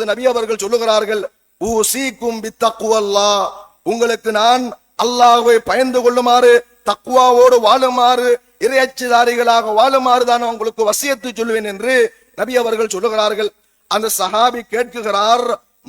நபி அவர்கள் சொல்லுகிறார்கள், ஊசீக்கும் பித்தக்வல்லாஹ், உங்களுக்கு நான் அல்லாஹ்வை பயந்து கொள்ளுமாறு, தக்வாவோடு வாழுமாறு, இறையச்சதாரிகளாக வாழுமாறு தான் உங்களுக்கு வசியத்து சொல்லுவேன் என்று நபி அவர்கள் சொல்லுகிறார்கள். அந்த சஹாபி கேட்குகிறார்,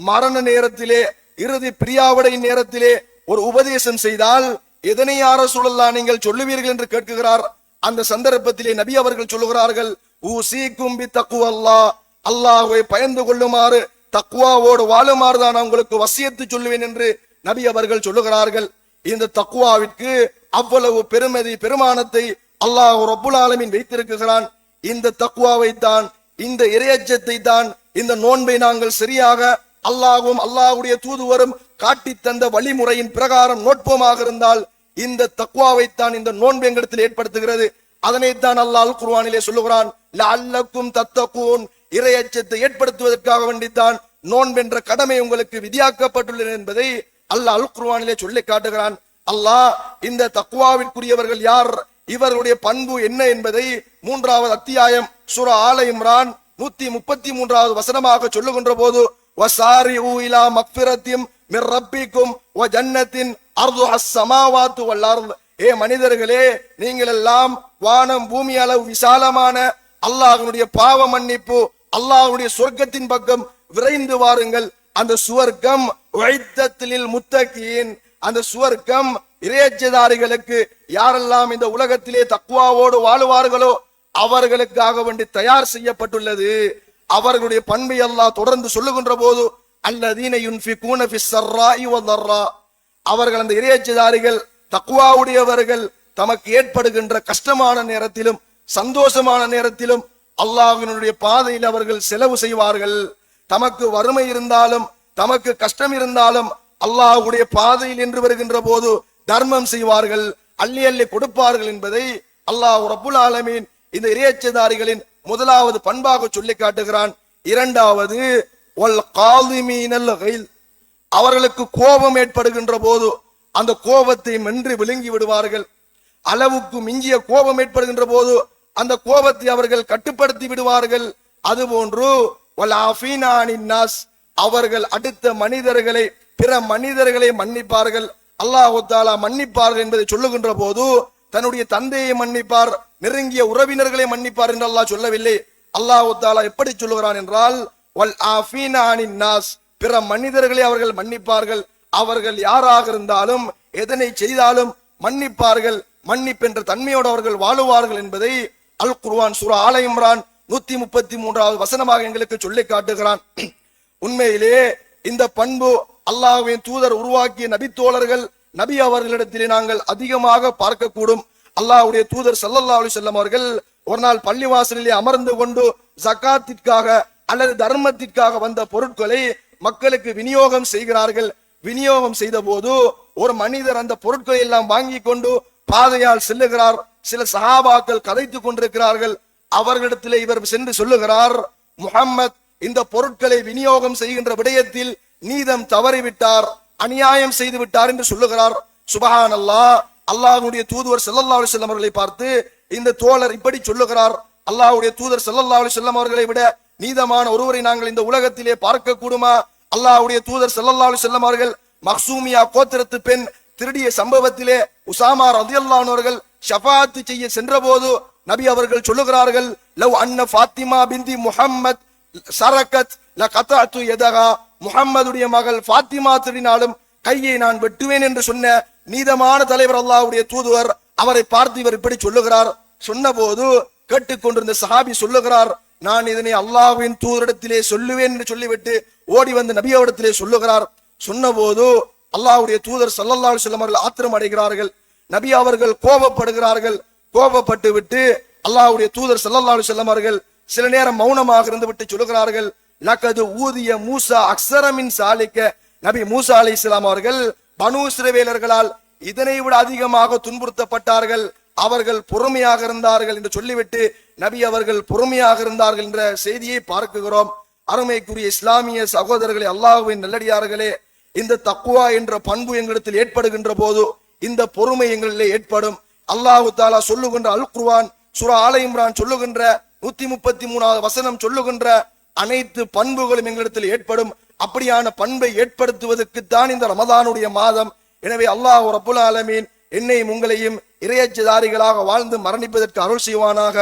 மரண நேரத்திலே, இறுதி பிரியாவிடை நேரத்திலே ஒரு உபதேசம் செய்தால் எதனை யார சூழல்லாம் நீங்கள் சொல்லுவீர்கள் என்று கேட்குகிறார். அந்த சந்தர்ப்பத்திலே நபி அவர்கள் சொல்லுகிறார்கள், ஊசீக்கும் பித்தக்வல்லாஹ், அல்லாஹ்வை பயந்து கொள்ளுமாறு, தக்வாவோடு வாழுமாறு தான் உங்களுக்கு வசியத்து சொல்லுவேன் என்று நபி அவர்கள் சொல்லுகிறார்கள். இந்த தக்வாவிற்கு அவ்வளவு பெருமதி பெருமானத்தை அல்லாஹ் ரப்புல் ஆலமீன் வைத்திருக்கிறான். இந்த தக்வாவை தான், இந்த இறையச்சத்தை தான், இந்த நோன்பை நாங்கள் சரியாக அல்லாஹ்வும் அல்லாஹ்வுடைய தூதுவரும் காட்டி தந்த வழிமுறையின் பிரகாரம் நோட்போமாக இருந்தால் இந்த தக்வாவைத்தான் இந்த நோன்பு எங்களிடத்தில் ஏற்படுத்துகிறது. அதனைத்தான் அல்லாஹ் அல் குர்ஆனிலே சொல்லுகிறான், லஅல்லக்கும் தத்தகூன், இறையச்சத்தை ஏற்படுத்துவதற்காக வேண்டித்தான் நோன்பென்ற கடமை உங்களுக்கு விதியாக்கப்பட்டுள்ளது என்பதை அல்லாஹ் அல் குர்ஆனிலே சொல்லி காட்டுகிறான். அல்லாஹ் இந்த தக்வாவிற்குரியவர்கள் யார், இவர்களுடைய பண்பு என்ன என்பதை 3வது அத்தியாயம் சூரா ஆல இம்ரான் 133வது வசனமாக சொல்லுகின்ற போது, வஸாரிஉ இலா மக்ஃபிரத்தின் மிர் ரப்பிக்கும் வ ஜன்னத்தின் அர்துஹஸ் ஸமாவாத்து வல் அர்த், ஏ மனிதர்களே, நீங்கள் எல்லாம் வானம் பூமி அளவு விசாலமான அல்லாஹ்வுடைய பாவ மன்னிப்பு, அல்லாஹ்வுடைய சொர்க்கத்தின் பக்கம் விரைந்து வாருங்கள். அந்த சுவர்க்கம் உஇத்தத்தில் முத்தகீன், அந்த சுவர்க்கம் இறையச்சதாரிகளுக்கு யாரெல்லாம் இந்த உலகத்திலே தக்வாவோடு வாழுவார்களோ அவர்களுக்காக வேண்டி தயார் செய்யப்பட்டுள்ளது. அவர்களுடைய பண்பை அல்லாஹ் தொடர்ந்து சொல்லுகின்ற போது, அல்லதீன யுன்ஃபிகூன ஃபிஸ் ஸர்ராஇ வதர்ரா, அவர்கள் அந்த இறையச்சதாரிகள் தக்வாவுடையவர்கள் தமக்கு ஏற்படுகின்ற கஷ்டமான நேரத்திலும் சந்தோஷமான நேரத்திலும் அல்லாஹ்வினுடைய பாதையில் அவர்கள் செலவு செய்வார்கள். தமக்கு வறுமை இருந்தாலும் தமக்கு கஷ்டம் இருந்தாலும் அல்லாஹ்வுடைய பாதையில் என்று வருகின்ற போது தர்மம் செய்வார்கள், அள்ளி அள்ளி கொடுப்பார்கள் என்பதை அல்லாஹ் ரப்புல் ஆலமீன் இந்த இறையச்சதாரிகளின் முதலாவது பண்பாக சொல்லி காட்டுகிறான். இரண்டாவது, வல் காலிமீனல் கைல், அவர்களுக்கு கோபம் ஏற்படுகின்ற போது அந்த கோபத்தை மென்று விழுங்கி விடுவார்கள். அளவுக்கு மிஞ்சிய கோபம் ஏற்படுகின்ற போது அந்த கோபத்தை அவர்கள் கட்டுப்படுத்தி விடுவார்கள். அதுபோன்று வல் ஆஃபீனா அனின் நாஸ், அவர்கள் அடுத்த மனிதர்களை, பிற மனிதர்களை மன்னிப்பார்கள். அல்லாஹு தஆலா மன்னிப்பார்கள் என்பதை சொல்லுகின்ற போது தன்னுடைய தந்தையை மன்னிப்பார், நெருங்கிய உறவினர்களை மன்னிப்பார் என்று அல்லாஹ் சொல்லவில்லை. அல்லாஹு தஆலா எப்படி சொல்லுகிறான் என்றால், வல் ஆஃபீனா அனின் நாஸ், பிற மனிதர்களை அவர்கள் மன்னிப்பார்கள். அவர்கள் யாராக இருந்தாலும் எதனை செய்தாலும் மன்னிப்பார்கள். மன்னிப்பென்ற தன்மையோடு அவர்கள் வாழுவார்கள் என்பதை அல் குர்ஆன் சூரா ஆல இம்ரான் 133வது வசனமாக எங்களுக்கு சொல்லி காட்டுகிறான். உண்மையிலே இந்த பண்பு அல்லாஹ்வின் தூதர் உருவாக்கிய நபித்தோழர்கள், நபி அவர்களிடத்திலே நாங்கள் அதிகமாக பார்க்கக்கூடும். அல்லாஹ்வுடைய தூதர் ஸல்லல்லாஹு அலைஹி வஸல்லம் அவர்கள் ஒரு நாள் பள்ளிவாசலிலே அமர்ந்து கொண்டு ஜகாத்திற்காக அல்லது தர்மத்திற்காக வந்த பொருட்களை மக்களுக்கு விநியோகம் செய்கிறார்கள். விநியோகம் செய்த போது ஒரு மனிதர் அந்த பொருட்களை எல்லாம் வாங்கி கொண்டு பாதையால் செல்லுகிறார். சில சஹாபாக்கள் கதைத்துக் கொண்டிருக்கிறார்கள். அவர்களிடத்திலே இவர் சென்று சொல்லுகிறார், முஹம்மத் இந்த பொருட்களை விநியோகம் செய்கின்ற விடயத்தில் நீதம் தவறிவிட்டார், அநியாயம் செய்து விட்டார் என்று சொல்லுகிறார். சுபஹானல்லாஹ், அல்லாஹ்வுடைய தூதுவர் ஸல்லல்லாஹு அலைஹி வஸல்லம் அவர்களை பார்த்து இந்த தோழர் இப்படி சொல்லுகிறார், அல்லாஹ்வுடைய தூதர் ஸல்லல்லாஹு அலைஹி வஸல்லம் அவர்களை விட நீதமான ஒருவரை நாங்கள் இந்த உலகத்திலே பார்க்க கூடுமா? அல்லாஹ்வுடைய தூதர் ஸல்லல்லாஹு அலைஹி வஸல்லம் அவர்கள் மக்சூமியா கோத்திரத்து பெண் திருடிய சம்பவத்திலே உசாமா ரலியல்லாஹு அன்ஹு அவர்கள் ஷஃபாஅத் செய்ய சென்றபோது நபி அவர்கள் சொல்லுகிறார்கள், லவ் அன்ன ஃபாத்திமா பின்தி முஹம்மத் சரகத் லகதஅது யதஹா, முஹம்மதுடைய மகள் ஃபாத்திமா திருடினாலும் கையை நான் வெட்டுவேன் என்று சொன்ன நீதமான தலைவர் அல்லாஹ்வுடைய தூதுவர் அவரை பார்த்து இவர் இப்படி சொல்லுகிறார். சொன்னபோது கேட்டுக்கொண்டிருந்த சஹாபி சொல்லுகிறார், நான் இதனை அல்லாஹ்வின் தூதரிடத்திலே சொல்லுவேன் என்று சொல்லிவிட்டு ஓடி வந்து நபியவிடத்திலே சொல்லுகிறார். சொன்னபோது அல்லாஹ்வுடைய தூதர் ஸல்லல்லாஹு அலைஹி வஸல்லம் அவர்கள் ஆத்திரம் அடைகிறார்கள். நபி அவர்கள் கோபப்படுகிறார்கள். கோபப்பட்டு விட்டு அல்லாஹ்வுடைய தூதர் ஸல்லல்லாஹு அலைஹி வஸல்லம் அவர்கள் சில நேரம் மௌனமாக இருந்து விட்டு சொல்லுகிறார்கள், லகது ஊதிய மூசா அக்ஸர மின் சாலிக, நபி மூசா அலைஹிஸ்ஸலாம் அவர்கள் பனூ இஸ்ரவேலர்களால் இதனை விட அதிகமாக துன்புறுத்தப்பட்டார்கள், அவர்கள் பொறுமையாக இருந்தார்கள் என்று சொல்லிவிட்டு நபி அவர்கள் பொறுமையாக இருந்தார்கள் என்ற செய்தியை பார்க்கிறோம். அருமைக்குரிய இஸ்லாமிய சகோதரர்களே, அல்லாஹ்வின் நல்லடியார்களே, இந்த தக்வா என்ற பண்பு எங்களிடத்தில் ஏற்படுகின்ற போது இந்த பொறுமை எங்களிலே ஏற்படும். அல்லாஹு தஆலா சொல்லுகின்ற அல் குர்ஆன் சூரா ஆல இம்ரான் சொல்லுகின்ற 133வது வசனம் சொல்லுகின்ற அனைத்து பண்புகளும் எங்களிடத்தில் ஏற்படும். அப்படியான பண்பை ஏற்படுத்துவதற்குத்தான் இந்த ரமதானுடைய மாதம். எனவே அல்லாஹ் ரப்புல் ஆலமீன் என்னையும் உங்களையும் இறையச்சதாரிகளாக வாழ்ந்து மரணிப்பதற்கு அருள் செய்வானாக.